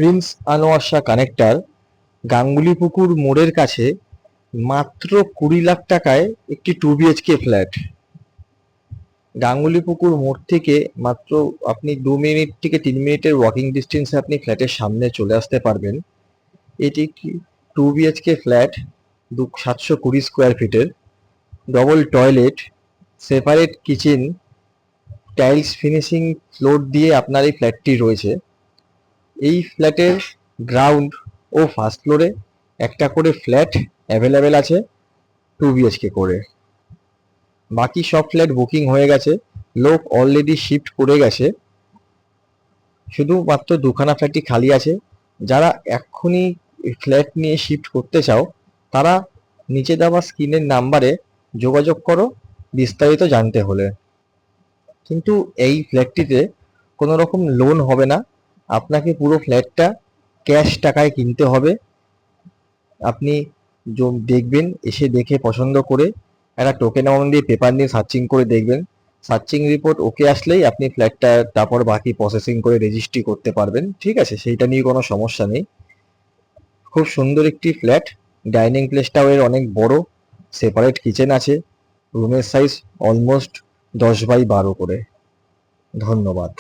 Prince Anwar Shah connector, গাঙ্গুলিপুকুর মোড়ের কাছে, মাত্র 20 লাখ টাকায় একটি 2 BHK ফ্ল্যাট। গাঙ্গুলিপুকুর মোড় থেকে মাত্র আপনি 2 মিনিট থেকে 3 মিনিটের ওয়াকিং ডিস্টেন্সে আপনি ফ্ল্যাটের সামনে চলে আসতে পারবেন। এটি একটি 2 BHK ফ্ল্যাট, 720 স্কোয়ার ফিটের, double toilet, separate kitchen, tiles finishing floor দিয়ে আপনার এই ফ্ল্যাটটি রয়েছে। এই ফ্ল্যাটের গ্রাউন্ড ও ফার্স্ট ফ্লোরে একটা করে ফ্ল্যাট অ্যাভেলেবেল আছে, 2 BHK করে। বাকি সব ফ্ল্যাট বুকিং হয়ে গেছে, লোক অলরেডি শিফট করে গেছে, শুধুমাত্র দুখানা ফ্ল্যাটই খালি আছে। যারা এক্ষুনি ফ্ল্যাট নিয়ে শিফট করতে চাও তারা নিচে দেওয়া স্ক্রিনের নাম্বারে যোগাযোগ করো বিস্তারিত জানতে হলে। কিন্তু এই ফ্ল্যাটটিতে কোনো রকম লোন হবে না, আপনাকে পুরো ফ্ল্যাটটা ক্যাশ টাকায় কিনতে হবে। আপনি দেখবেন, এসে দেখে পছন্দ করে একটা টোকেন অ্যামাউন্ট দিয়ে পেপার নিয়ে সার্চিং করে দেখবেন। সার্চিং রিপোর্ট ওকে আসলেই আপনি ফ্ল্যাটটা তারপর বাকি প্রসেসিং করে রেজিস্ট্রি করতে পারবেন, ঠিক আছে? সেইটা নিয়ে কোনো সমস্যা নেই। খুব সুন্দর একটি ফ্ল্যাট, ডাইনিং প্লেসটাও এর অনেক বড়, সেপারেট কিচেন আছে, রুমের সাইজ অলমোস্ট 10 বাই 12 করে। ধন্যবাদ।